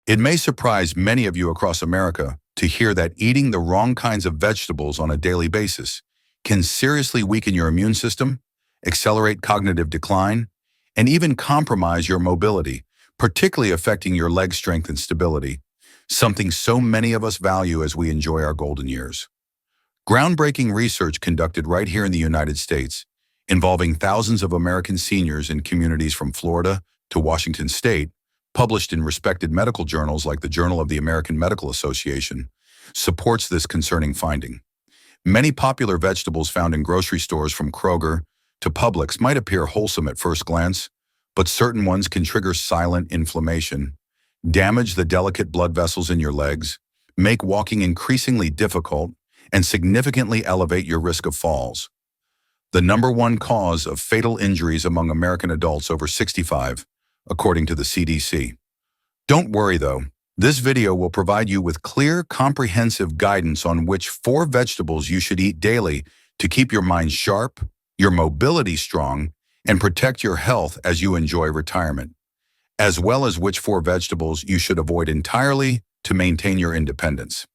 It may surprise many of you across America to hear that eating the wrong kinds of vegetables on a daily basis can seriously weaken your immune system, accelerate cognitive decline, and even compromise your mobility, particularly affecting your leg strength and stability, something so many of us value as we enjoy our golden years. Groundbreaking research conducted right here in the United States, involving thousands of American seniors in communities from Florida to Washington State, published in respected medical journals like the Journal of the American Medical Association, supports this concerning finding. Many popular vegetables found in grocery stores from Kroger to Publix might appear wholesome at first glance, but certain ones can trigger silent inflammation, damage the delicate blood vessels in your legs, make walking increasingly difficult, and significantly elevate your risk of falls. The #1 cause of fatal injuries among American adults over 65, according to the CDC. Don't worry though, this video will provide you with clear, comprehensive guidance on which 4 vegetables you should eat daily to keep your mind sharp, your mobility strong, and protect your health as you enjoy retirement, as well as which 4 vegetables you should avoid entirely to maintain your independence.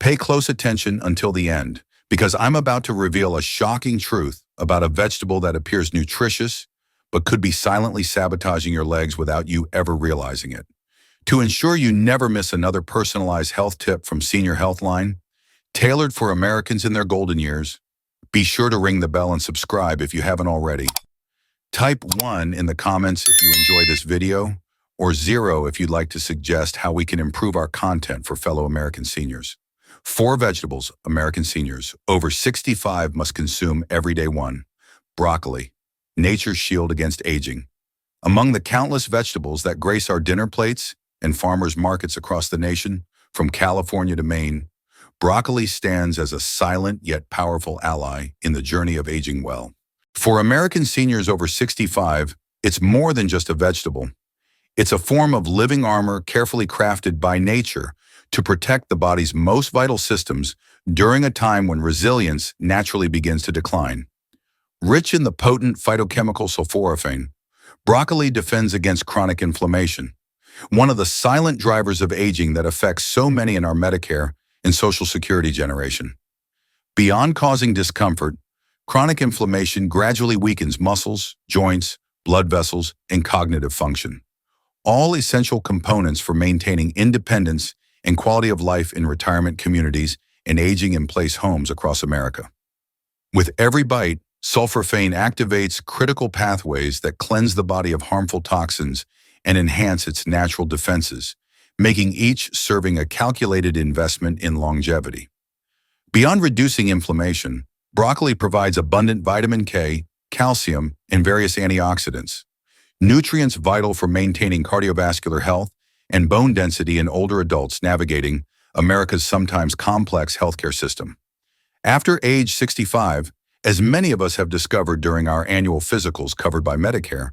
Pay close attention until the end, because I'm about to reveal a shocking truth about a vegetable that appears nutritious, but could be silently sabotaging your legs without you ever realizing it. To ensure you never miss another personalized health tip from Senior Healthline, tailored for Americans in their golden years, be sure to ring the bell and subscribe if you haven't already. Type 1 in the comments if you enjoy this video, or 0 if you'd like to suggest how we can improve our content for fellow American seniors. 4 vegetables American seniors over 65 must consume every day. 1. Broccoli, nature's shield against aging. Among the countless vegetables that grace our dinner plates and farmers' markets across the nation, from California to Maine, broccoli stands as a silent yet powerful ally in the journey of aging well. For American seniors over 65, it's more than just a vegetable. It's a form of living armor carefully crafted by nature to protect the body's most vital systems during a time when resilience naturally begins to decline. Rich in the potent phytochemical sulforaphane, broccoli defends against chronic inflammation, one of the silent drivers of aging that affects so many in our Medicare and Social Security generation. Beyond causing discomfort, chronic inflammation gradually weakens muscles, joints, blood vessels, and cognitive function, all essential components for maintaining independence and quality of life in retirement communities and aging-in-place homes across America. With every bite, sulforaphane activates critical pathways that cleanse the body of harmful toxins and enhance its natural defenses, making each serving a calculated investment in longevity. Beyond reducing inflammation, broccoli provides abundant vitamin K, calcium, and various antioxidants, nutrients vital for maintaining cardiovascular health and bone density in older adults navigating America's sometimes complex healthcare system. After age 65, as many of us have discovered during our annual physicals covered by Medicare,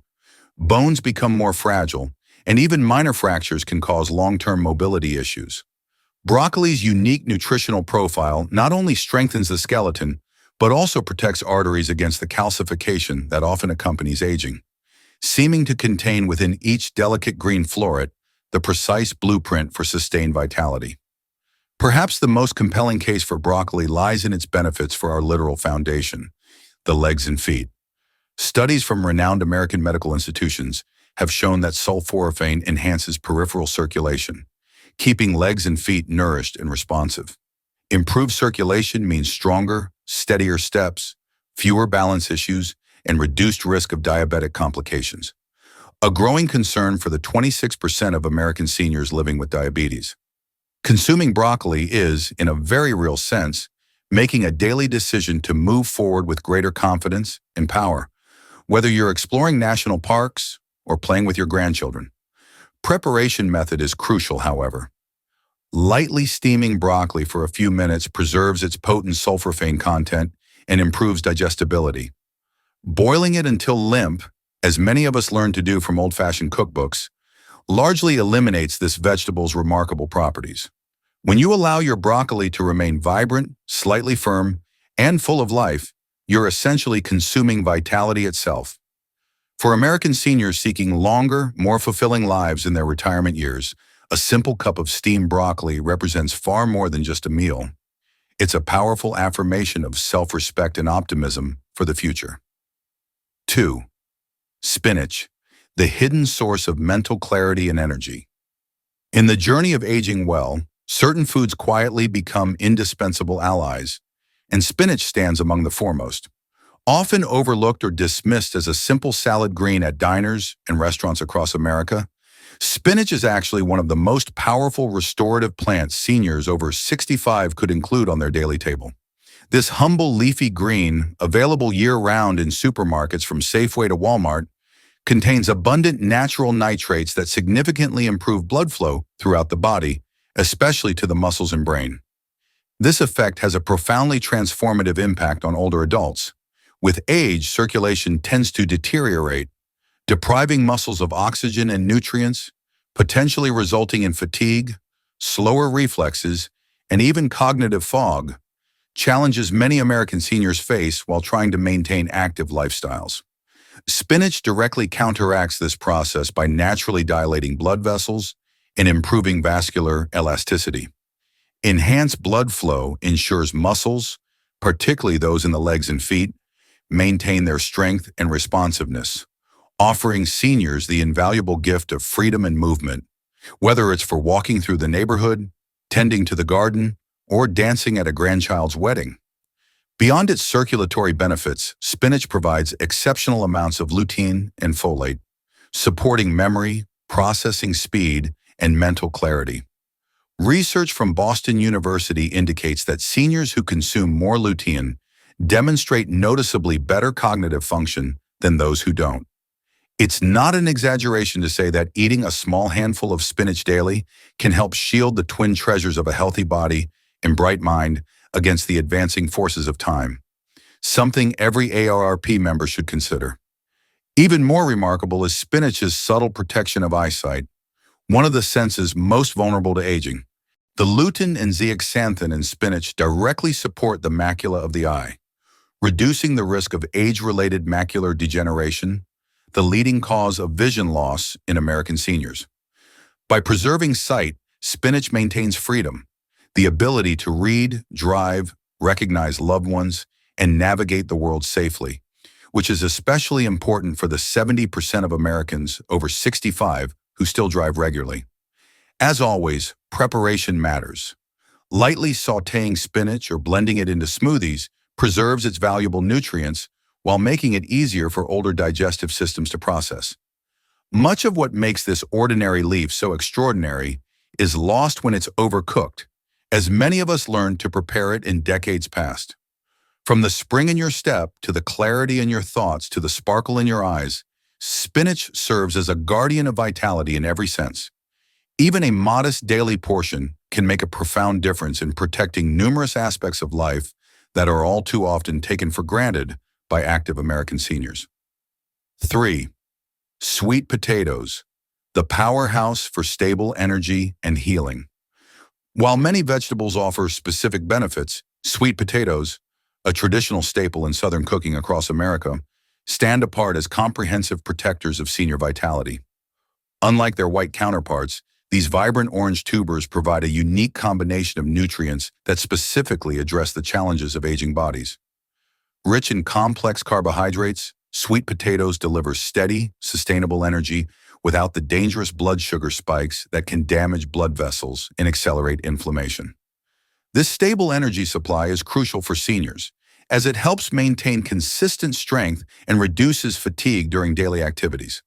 bones become more fragile, and even minor fractures can cause long-term mobility issues. Broccoli's unique nutritional profile not only strengthens the skeleton, but also protects arteries against the calcification that often accompanies aging, seeming to contain within each delicate green floret the precise blueprint for sustained vitality. Perhaps the most compelling case for broccoli lies in its benefits for our literal foundation, the legs and feet. Studies from renowned American medical institutions have shown that sulforaphane enhances peripheral circulation, keeping legs and feet nourished and responsive. Improved circulation means stronger, steadier steps, fewer balance issues, and reduced risk of diabetic complications, a growing concern for the 26% of American seniors living with diabetes. Consuming broccoli is, in a very real sense, making a daily decision to move forward with greater confidence and power, whether you're exploring national parks or playing with your grandchildren. Preparation method is crucial, however. Lightly steaming broccoli for a few minutes preserves its potent sulforaphane content and improves digestibility. Boiling it until limp, as many of us learned to do from old-fashioned cookbooks, largely eliminates this vegetable's remarkable properties. When you allow your broccoli to remain vibrant, slightly firm, and full of life, you're essentially consuming vitality itself. For American seniors seeking longer, more fulfilling lives in their retirement years, A simple cup of steamed broccoli represents far more than just a meal. It's a powerful affirmation of self-respect and optimism for the future. 2. Spinach, the hidden source of mental clarity and energy. In the journey of aging well, certain foods quietly become indispensable allies, and spinach stands among the foremost. Often overlooked or dismissed as a simple salad green at diners and restaurants across America, spinach is actually one of the most powerful restorative plants seniors over 65 could include on their daily table. This humble leafy green, available year-round in supermarkets from Safeway to Walmart, contains abundant natural nitrates that significantly improve blood flow throughout the body, especially to the muscles and brain. This effect has a profoundly transformative impact on older adults. With age, circulation tends to deteriorate, depriving muscles of oxygen and nutrients, potentially resulting in fatigue, slower reflexes, and even cognitive fog, challenges many American seniors face while trying to maintain active lifestyles. Spinach directly counteracts this process by naturally dilating blood vessels and improving vascular elasticity. Enhanced blood flow ensures muscles, particularly those in the legs and feet, maintain their strength and responsiveness, offering seniors the invaluable gift of freedom and movement, whether it's for walking through the neighborhood, tending to the garden, or dancing at a grandchild's wedding. Beyond its circulatory benefits, spinach provides exceptional amounts of lutein and folate, supporting memory, processing speed, and mental clarity. Research from Boston University indicates that seniors who consume more lutein demonstrate noticeably better cognitive function than those who don't. It's not an exaggeration to say that eating a small handful of spinach daily can help shield the twin treasures of a healthy body and bright mind against the advancing forces of time, something every AARP member should consider. Even more remarkable is spinach's subtle protection of eyesight, one of the senses most vulnerable to aging. The lutein and zeaxanthin in spinach directly support the macula of the eye, reducing the risk of age-related macular degeneration, the leading cause of vision loss in American seniors. By preserving sight, spinach maintains freedom, the ability to read, drive, recognize loved ones, and navigate the world safely, which is especially important for the 70% of Americans over 65 who still drive regularly. As always, preparation matters. Lightly sautéing spinach or blending it into smoothies preserves its valuable nutrients while making it easier for older digestive systems to process. Much of what makes this ordinary leaf so extraordinary is lost when it's overcooked, as many of us learned to prepare it in decades past. From the spring in your step, to the clarity in your thoughts, to the sparkle in your eyes, spinach serves as a guardian of vitality in every sense. Even a modest daily portion can make a profound difference in protecting numerous aspects of life that are all too often taken for granted by active American seniors. 3. Sweet potatoes, the powerhouse for stable energy and healing. While many vegetables offer specific benefits, sweet potatoes, a traditional staple in Southern cooking across America, stand apart as comprehensive protectors of senior vitality. Unlike their white counterparts, these vibrant orange tubers provide a unique combination of nutrients that specifically address the challenges of aging bodies. Rich in complex carbohydrates, sweet potatoes deliver steady, sustainable energy without the dangerous blood sugar spikes that can damage blood vessels and accelerate inflammation. This stable energy supply is crucial for seniors, as it helps maintain consistent strength and reduces fatigue during daily activities.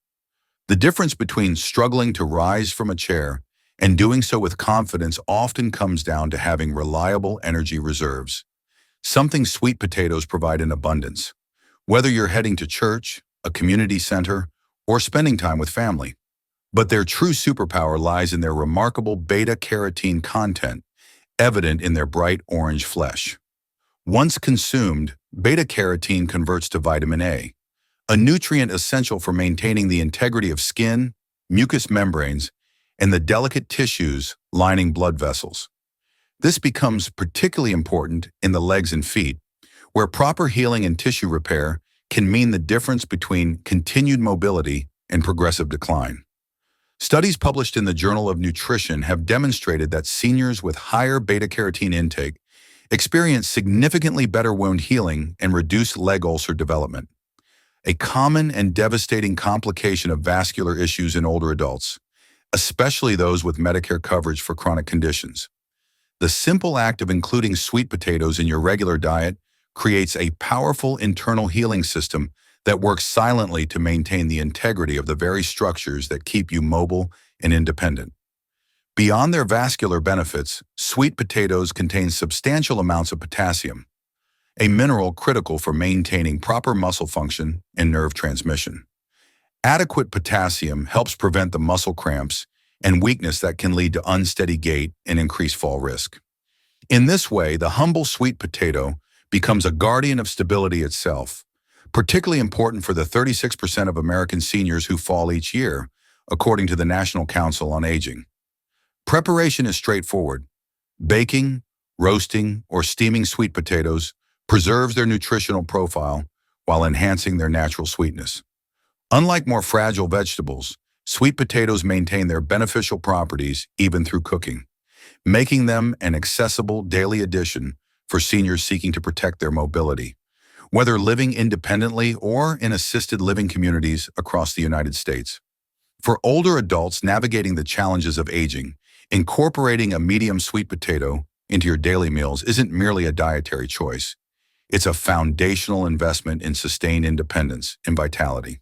The difference between struggling to rise from a chair and doing so with confidence often comes down to having reliable energy reserves, something sweet potatoes provide in abundance. Whether you're heading to church, a community center, or spending time with family. But their true superpower lies in their remarkable beta-carotene content, evident in their bright orange flesh. Once consumed, beta-carotene converts to vitamin A nutrient essential for maintaining the integrity of skin, mucous membranes, and the delicate tissues lining blood vessels. This becomes particularly important in the legs and feet, where proper healing and tissue repair can mean the difference between continued mobility and progressive decline. Studies published in the Journal of Nutrition have demonstrated that seniors with higher beta-carotene intake experience significantly better wound healing and reduced leg ulcer development, a common and devastating complication of vascular issues in older adults, especially those with Medicare coverage for chronic conditions. The simple act of including sweet potatoes in your regular diet creates a powerful internal healing system that works silently to maintain the integrity of the very structures that keep you mobile and independent. Beyond their vascular benefits, sweet potatoes contain substantial amounts of potassium, a mineral critical for maintaining proper muscle function and nerve transmission. Adequate potassium helps prevent the muscle cramps and weakness that can lead to unsteady gait and increased fall risk. In this way, the humble sweet potato becomes a guardian of stability itself, particularly important for the 36% of American seniors who fall each year, according to the National Council on Aging. Preparation is straightforward. Baking, roasting, or steaming sweet potatoes preserves their nutritional profile while enhancing their natural sweetness. Unlike more fragile vegetables, sweet potatoes maintain their beneficial properties even through cooking, making them an accessible daily addition for seniors seeking to protect their mobility, whether living independently or in assisted living communities across the United States. For older adults navigating the challenges of aging, incorporating a medium sweet potato into your daily meals isn't merely a dietary choice. It's a foundational investment in sustained independence and vitality.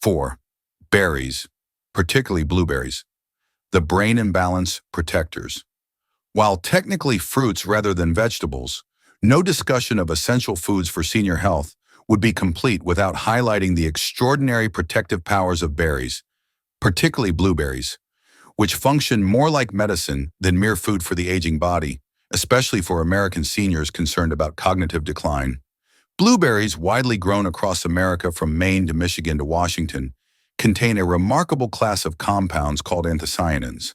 4. Berries, particularly blueberries. The brain imbalance protectors. While technically fruits rather than vegetables, no discussion of essential foods for senior health would be complete without highlighting the extraordinary protective powers of berries, particularly blueberries, which function more like medicine than mere food for the aging body, especially for American seniors concerned about cognitive decline. Blueberries, widely grown across America from Maine to Michigan to Washington, contain a remarkable class of compounds called anthocyanins,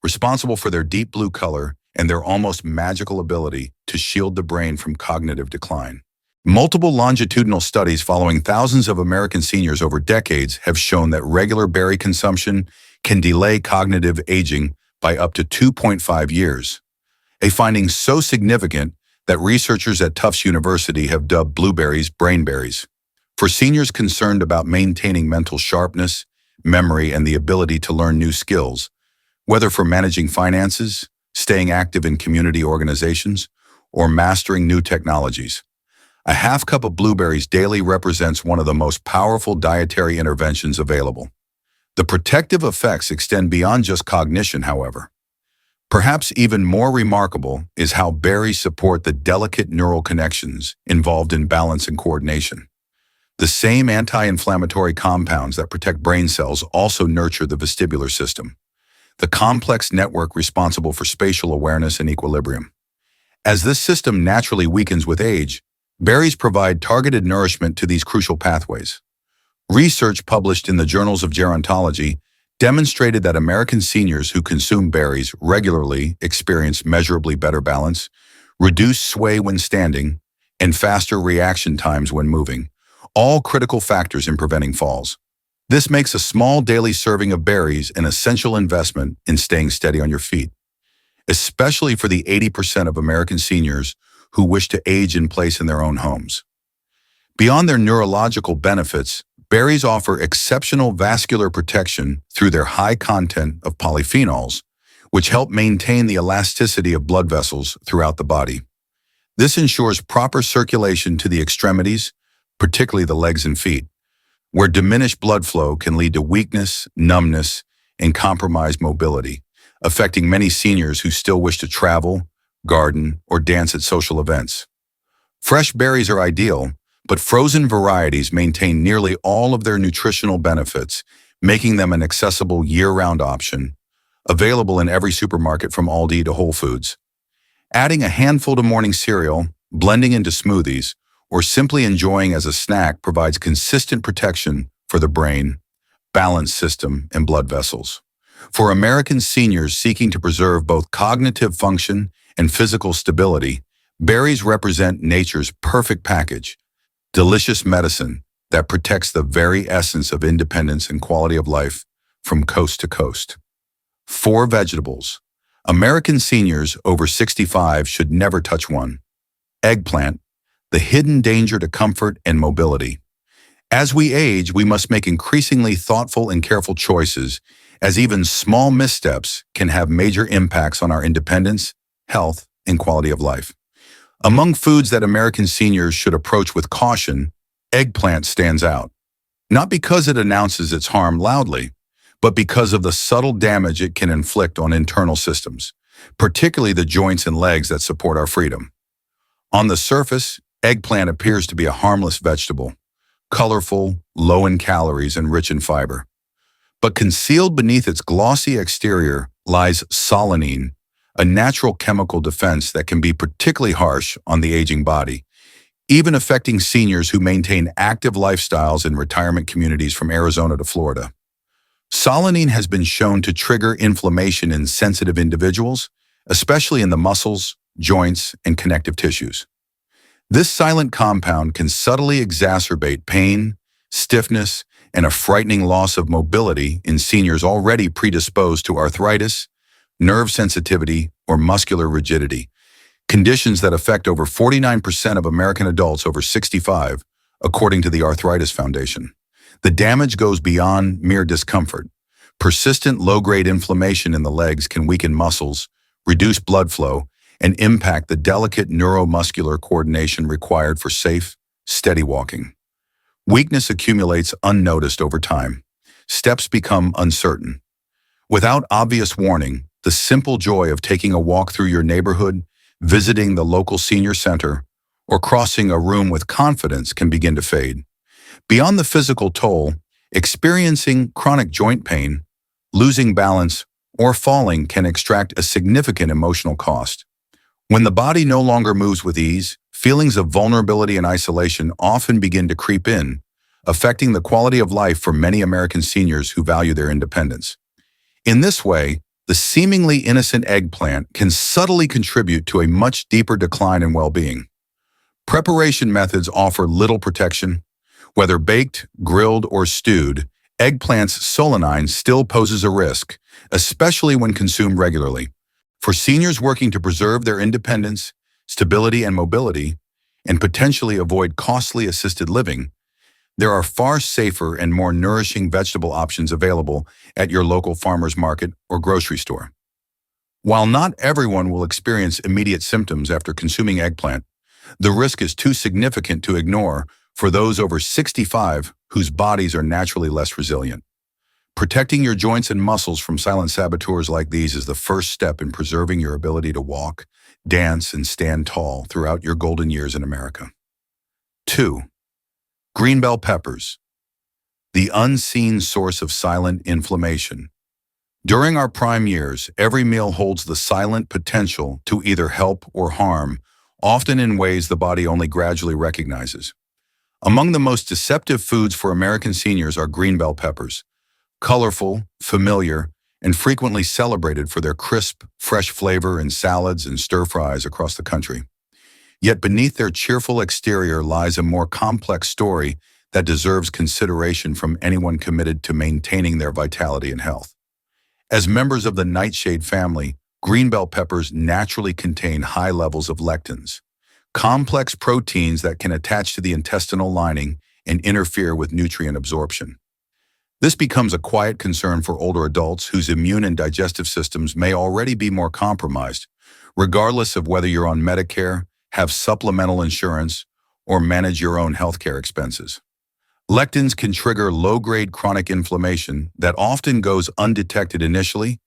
responsible for their deep blue color and their almost magical ability to shield the brain from cognitive decline. Multiple longitudinal studies following thousands of American seniors over decades have shown that regular berry consumption can delay cognitive aging by up to 2.5 years, a finding so significant that researchers at Tufts University have dubbed blueberries brainberries. For seniors concerned about maintaining mental sharpness, memory, and the ability to learn new skills, whether for managing finances, staying active in community organizations, or mastering new technologies, a half cup of blueberries daily represents one of the most powerful dietary interventions available. The protective effects extend beyond just cognition, however. Perhaps even more remarkable is how berries support the delicate neural connections involved in balance and coordination. The same anti-inflammatory compounds that protect brain cells also nurture the vestibular system, the complex network responsible for spatial awareness and equilibrium. As this system naturally weakens with age, berries provide targeted nourishment to these crucial pathways. Research published in the Journals of Gerontology demonstrated that American seniors who consume berries regularly experience measurably better balance, reduced sway when standing, and faster reaction times when moving, all critical factors in preventing falls. This makes a small daily serving of berries an essential investment in staying steady on your feet, especially for the 80% of American seniors who wish to age in place in their own homes. Beyond their neurological benefits, berries offer exceptional vascular protection through their high content of polyphenols, which help maintain the elasticity of blood vessels throughout the body. This ensures proper circulation to the extremities, particularly the legs and feet, where diminished blood flow can lead to weakness, numbness, and compromised mobility, affecting many seniors who still wish to travel, garden, or dance at social events. Fresh berries are ideal, but frozen varieties maintain nearly all of their nutritional benefits, making them an accessible year-round option, available in every supermarket from Aldi to Whole Foods. Adding a handful to morning cereal, blending into smoothies, or simply enjoying as a snack provides consistent protection for the brain, balance system, and blood vessels. For American seniors seeking to preserve both cognitive function and physical stability, berries represent nature's perfect package, delicious medicine that protects the very essence of independence and quality of life from coast to coast. 4 vegetables. American seniors over 65 should never touch one. Eggplant, the hidden danger to comfort and mobility. As we age, we must make increasingly thoughtful and careful choices, as even small missteps can have major impacts on our independence, health, and quality of life. Among foods that American seniors should approach with caution, eggplant stands out. Not because it announces its harm loudly, but because of the subtle damage it can inflict on internal systems, particularly the joints and legs that support our freedom. On the surface, eggplant appears to be a harmless vegetable, colorful, low in calories, and rich in fiber. But concealed beneath its glossy exterior lies solanine, a natural chemical defense that can be particularly harsh on the aging body, even affecting seniors who maintain active lifestyles in retirement communities from Arizona to Florida. Solanine has been shown to trigger inflammation in sensitive individuals, especially in the muscles, joints, and connective tissues. This silent compound can subtly exacerbate pain, stiffness, and a frightening loss of mobility in seniors already predisposed to arthritis, nerve sensitivity, or muscular rigidity, conditions that affect over 49% of American adults over 65, according to the Arthritis Foundation. The damage goes beyond mere discomfort. Persistent low-grade inflammation in the legs can weaken muscles, reduce blood flow, and impact the delicate neuromuscular coordination required for safe, steady walking. Weakness accumulates unnoticed over time. Steps become uncertain. Without obvious warning, the simple joy of taking a walk through your neighborhood, visiting the local senior center, or crossing a room with confidence can begin to fade. Beyond the physical toll, experiencing chronic joint pain, losing balance, or falling can extract a significant emotional cost. When the body no longer moves with ease, feelings of vulnerability and isolation often begin to creep in, affecting the quality of life for many American seniors who value their independence. In this way, the seemingly innocent eggplant can subtly contribute to a much deeper decline in well-being. Preparation methods offer little protection. Whether baked, grilled, or stewed, eggplant's solanine still poses a risk, especially when consumed regularly. For seniors working to preserve their independence, stability, and mobility, and potentially avoid costly assisted living, there are far safer and more nourishing vegetable options available at your local farmer's market or grocery store. While not everyone will experience immediate symptoms after consuming eggplant, the risk is too significant to ignore for those over 65 whose bodies are naturally less resilient. Protecting your joints and muscles from silent saboteurs like these is the first step in preserving your ability to walk, dance, and stand tall throughout your golden years in America. 2. Green bell peppers, the unseen source of silent inflammation. During our prime years, every meal holds the silent potential to either help or harm, often in ways the body only gradually recognizes. Among the most deceptive foods for American seniors are green bell peppers, colorful, familiar, and frequently celebrated for their crisp, fresh flavor in salads and stir-fries across the country. Yet beneath their cheerful exterior lies a more complex story that deserves consideration from anyone committed to maintaining their vitality and health. As members of the nightshade family, green bell peppers naturally contain high levels of lectins, complex proteins that can attach to the intestinal lining and interfere with nutrient absorption. This becomes a quiet concern for older adults whose immune and digestive systems may already be more compromised, regardless of whether you're on Medicare, have supplemental insurance, or manage your own healthcare expenses. Lectins can trigger low-grade chronic inflammation that often goes undetected initially,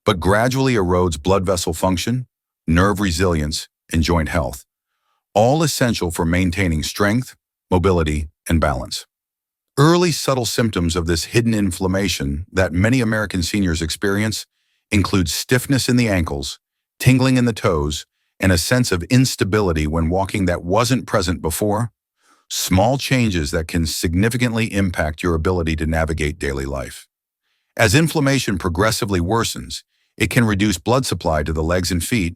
but gradually erodes blood vessel function, nerve resilience, and joint health, all essential for maintaining strength, mobility, and balance. Early subtle symptoms of this hidden inflammation that many American seniors experience include stiffness in the ankles, tingling in the toes, and a sense of instability when walking that wasn't present before, small changes that can significantly impact your ability to navigate daily life. As inflammation progressively worsens, it can reduce blood supply to the legs and feet,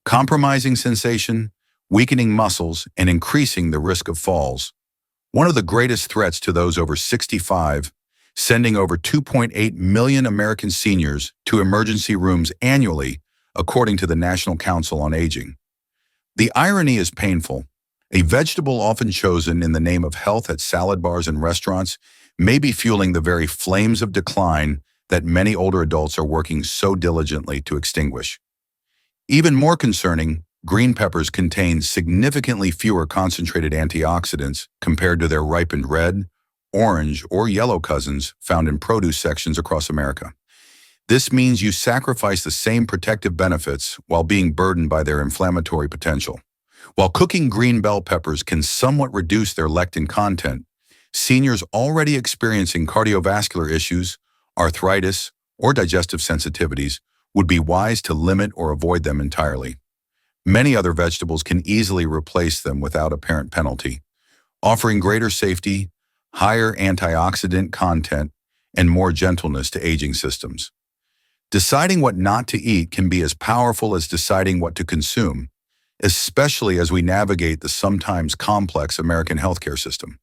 compromising sensation, weakening muscles, and increasing the risk of falls. One of the greatest threats to those over 65 sending over 2.8 million American seniors to emergency rooms annually, according to the National Council on Aging. The irony is painful. A vegetable often chosen in the name of health at salad bars and restaurants may be fueling the very flames of decline that many older adults are working so diligently to extinguish. Even more concerning, green peppers contain significantly fewer concentrated antioxidants compared to their ripened red, orange, or yellow cousins found in produce sections across America. This means you sacrifice the same protective benefits while being burdened by their inflammatory potential. While cooking green bell peppers can somewhat reduce their lectin content, seniors already experiencing cardiovascular issues, arthritis, or digestive sensitivities would be wise to limit or avoid them entirely. Many other vegetables can easily replace them without apparent penalty, offering greater safety, higher antioxidant content, and more gentleness to aging systems. Deciding what not to eat can be as powerful as deciding what to consume, especially as we navigate the sometimes complex American healthcare system.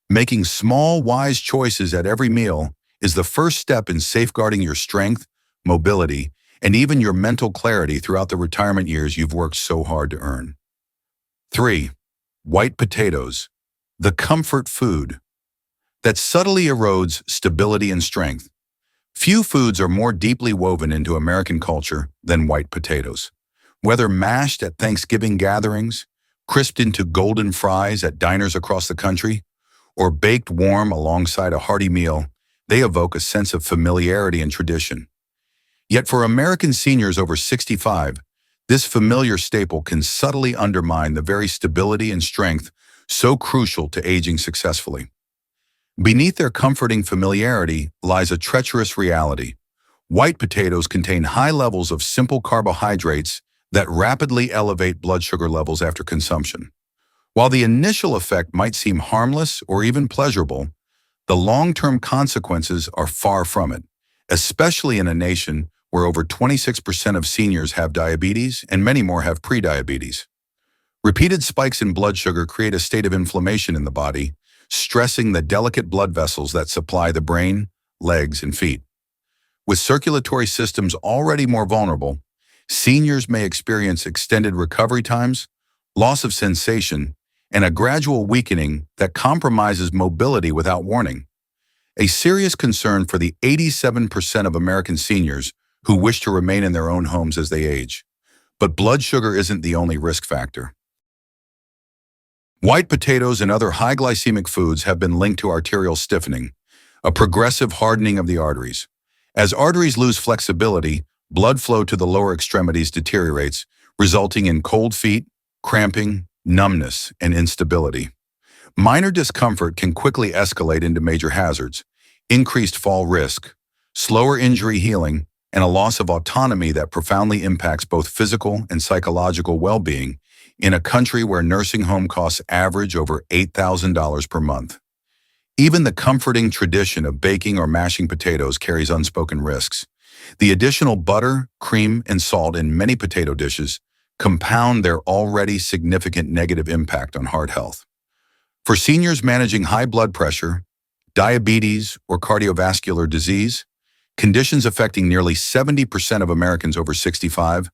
Making small, wise choices at every meal is the first step in safeguarding your strength, mobility, and even your mental clarity throughout the retirement years you've worked so hard to earn. 3. White potatoes, the comfort food that subtly erodes stability and strength. Few foods are more deeply woven into American culture than white potatoes. Whether mashed at Thanksgiving gatherings, crisped into golden fries at diners across the country, or baked warm alongside a hearty meal, they evoke a sense of familiarity and tradition. Yet for American seniors over 65, this familiar staple can subtly undermine the very stability and strength so crucial to aging successfully. Beneath their comforting familiarity lies a treacherous reality. White potatoes contain high levels of simple carbohydrates that rapidly elevate blood sugar levels after consumption. While the initial effect might seem harmless or even pleasurable, the long-term consequences are far from it, especially in a nation where over 26% of seniors have diabetes and many more have prediabetes. Repeated spikes in blood sugar create a state of inflammation in the body, stressing the delicate blood vessels that supply the brain, legs, and feet. With circulatory systems already more vulnerable, seniors may experience extended recovery times, loss of sensation, and a gradual weakening that compromises mobility without warning. A serious concern for the 87% of American seniors who wish to remain in their own homes as they age. But blood sugar isn't the only risk factor. White potatoes and other high glycemic foods have been linked to arterial stiffening, a progressive hardening of the arteries. As arteries lose flexibility, blood flow to the lower extremities deteriorates, resulting in cold feet, cramping, numbness, and instability. Minor discomfort can quickly escalate into major hazards, increased fall risk, slower injury healing, and a loss of autonomy that profoundly impacts both physical and psychological well-being in a country where nursing home costs average over $8,000 per month. Even the comforting tradition of baking or mashing potatoes carries unspoken risks. The additional butter, cream, and salt in many potato dishes compound their already significant negative impact on heart health. For seniors managing high blood pressure, diabetes, or cardiovascular disease, conditions affecting nearly 70% of Americans over 65,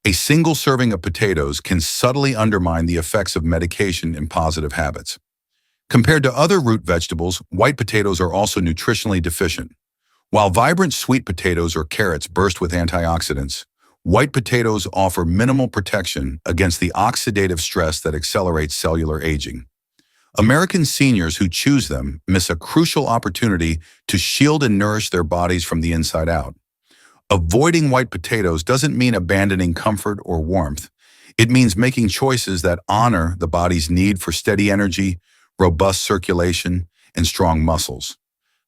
a single serving of potatoes can subtly undermine the effects of medication and positive habits. Compared to other root vegetables, white potatoes are also nutritionally deficient. While vibrant sweet potatoes or carrots burst with antioxidants, white potatoes offer minimal protection against the oxidative stress that accelerates cellular aging. American seniors who choose them miss a crucial opportunity to shield and nourish their bodies from the inside out. Avoiding white potatoes doesn't mean abandoning comfort or warmth. It means making choices that honor the body's need for steady energy, robust circulation, and strong muscles.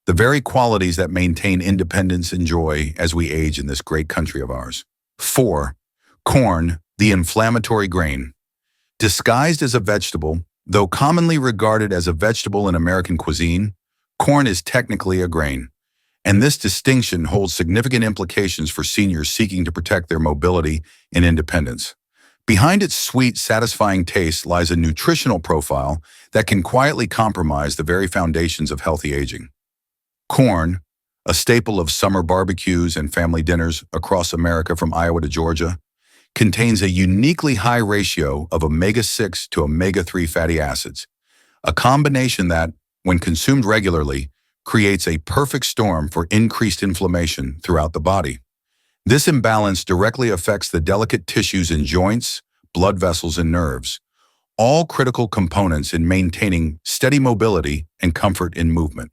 The very qualities that maintain independence and joy as we age in this great country of ours. 4. Corn, the inflammatory grain. Disguised as a vegetable, though commonly regarded as a vegetable in American cuisine, corn is technically a grain. And this distinction holds significant implications for seniors seeking to protect their mobility and independence. Behind its sweet, satisfying taste lies a nutritional profile that can quietly compromise the very foundations of healthy aging. Corn, a staple of summer barbecues and family dinners across America from Iowa to Georgia, contains a uniquely high ratio of omega-6 to omega-3 fatty acids, a combination that, when consumed regularly, creates a perfect storm for increased inflammation throughout the body. This imbalance directly affects the delicate tissues in joints, blood vessels, and nerves, all critical components in maintaining steady mobility and comfort in movement.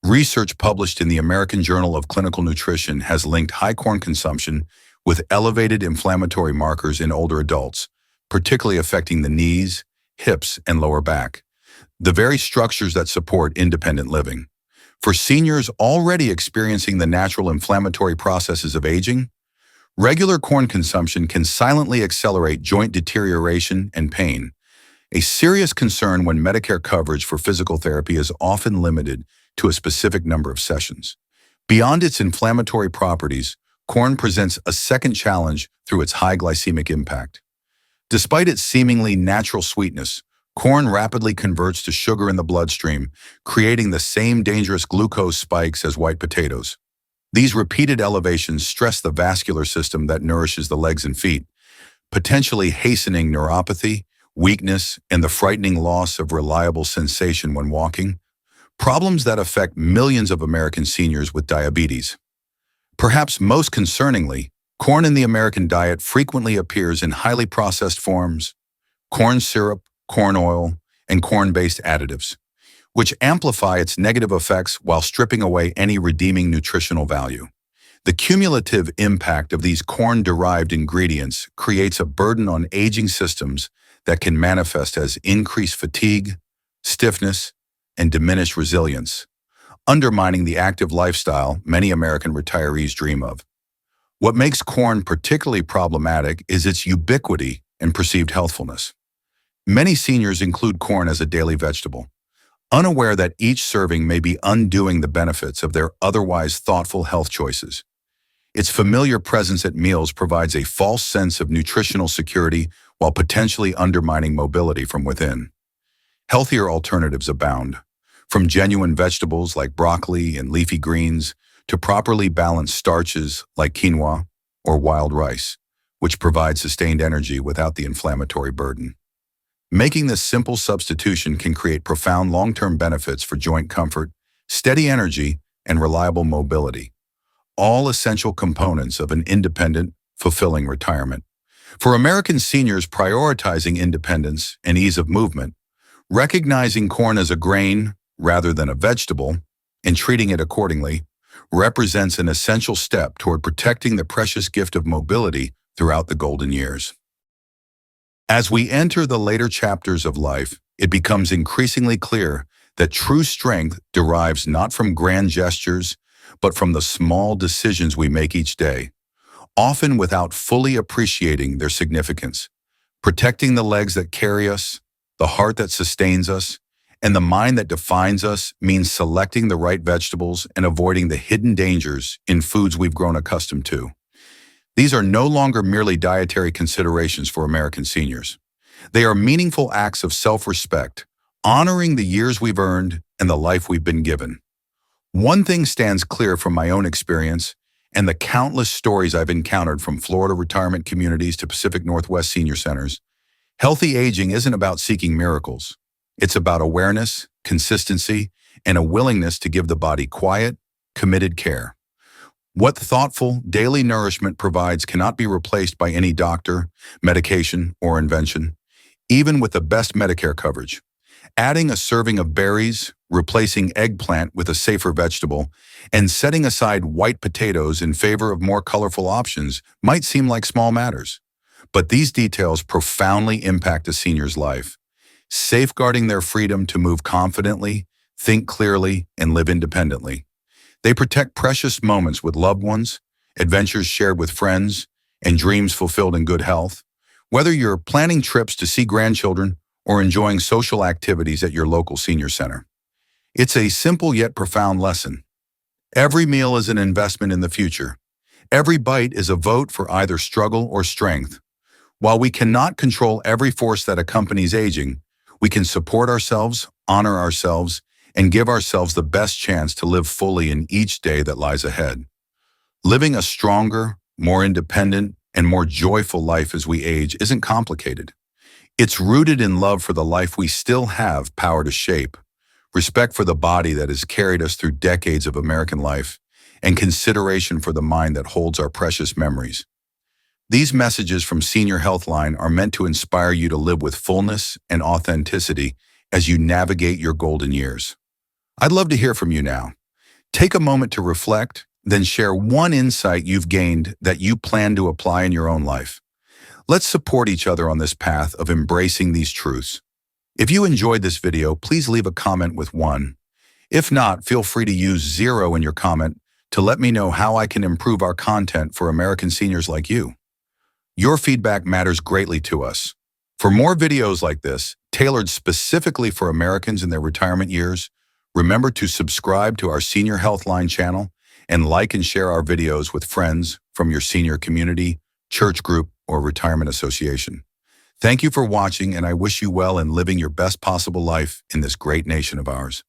Research published in the American Journal of Clinical Nutrition has linked high corn consumption with elevated inflammatory markers in older adults, particularly affecting the knees, hips, and lower back, the very structures that support independent living. For seniors already experiencing the natural inflammatory processes of aging, regular corn consumption can silently accelerate joint deterioration and pain, a serious concern when Medicare coverage for physical therapy is often limited to a specific number of sessions. Beyond its inflammatory properties, corn presents a second challenge through its high glycemic impact. Despite its seemingly natural sweetness, corn rapidly converts to sugar in the bloodstream, creating the same dangerous glucose spikes as white potatoes. These repeated elevations stress the vascular system that nourishes the legs and feet, potentially hastening neuropathy, weakness, and the frightening loss of reliable sensation when walking, problems that affect millions of American seniors with diabetes. Perhaps most concerningly, corn in the American diet frequently appears in highly processed forms, corn syrup, corn oil, and corn-based additives, which amplify its negative effects while stripping away any redeeming nutritional value. The cumulative impact of these corn-derived ingredients creates a burden on aging systems that can manifest as increased fatigue, stiffness, and diminished resilience, undermining the active lifestyle many American retirees dream of. What makes corn particularly problematic is its ubiquity and perceived healthfulness. Many seniors include corn as a daily vegetable, unaware that each serving may be undoing the benefits of their otherwise thoughtful health choices. Its familiar presence at meals provides a false sense of nutritional security while potentially undermining mobility from within. Healthier alternatives abound, from genuine vegetables like broccoli and leafy greens to properly balanced starches like quinoa or wild rice, which provide sustained energy without the inflammatory burden. Making this simple substitution can create profound long-term benefits for joint comfort, steady energy, and reliable mobility, all essential components of an independent, fulfilling retirement. For American seniors prioritizing independence and ease of movement, recognizing corn as a grain rather than a vegetable and treating it accordingly represents an essential step toward protecting the precious gift of mobility throughout the golden years. As we enter the later chapters of life, it becomes increasingly clear that true strength derives not from grand gestures, but from the small decisions we make each day, often without fully appreciating their significance. Protecting the legs that carry us, the heart that sustains us, and the mind that defines us means selecting the right vegetables and avoiding the hidden dangers in foods we've grown accustomed to. These are no longer merely dietary considerations for American seniors. They are meaningful acts of self-respect, honoring the years we've earned and the life we've been given. One thing stands clear from my own experience and the countless stories I've encountered from Florida retirement communities to Pacific Northwest senior centers. Healthy aging isn't about seeking miracles. It's about awareness, consistency, and a willingness to give the body quiet, committed care. What thoughtful, daily nourishment provides cannot be replaced by any doctor, medication, or invention, even with the best Medicare coverage. Adding a serving of berries, replacing eggplant with a safer vegetable, and setting aside white potatoes in favor of more colorful options might seem like small matters. But these details profoundly impact a senior's life, safeguarding their freedom to move confidently, think clearly, and live independently. They protect precious moments with loved ones, adventures shared with friends, and dreams fulfilled in good health. Whether you're planning trips to see grandchildren or enjoying social activities at your local senior center, it's a simple yet profound lesson. Every meal is an investment in the future. Every bite is a vote for either struggle or strength. While we cannot control every force that accompanies aging, we can support ourselves, honor ourselves, and give ourselves the best chance to live fully in each day that lies ahead. Living a stronger, more independent, and more joyful life as we age isn't complicated. It's rooted in love for the life we still have power to shape, respect for the body that has carried us through decades of American life, and consideration for the mind that holds our precious memories. These messages from Senior Healthline are meant to inspire you to live with fullness and authenticity as you navigate your golden years. I'd love to hear from you now. Take a moment to reflect, then share one insight you've gained that you plan to apply in your own life. Let's support each other on this path of embracing these truths. If you enjoyed this video, please leave a comment with 1. If not, feel free to use 0 in your comment to let me know how I can improve our content for American seniors like you. Your feedback matters greatly to us. For more videos like this, tailored specifically for Americans in their retirement years, remember to subscribe to our Senior Healthline channel and like and share our videos with friends from your senior community, church group, or retirement association. Thank you for watching, and I wish you well in living your best possible life in this great nation of ours.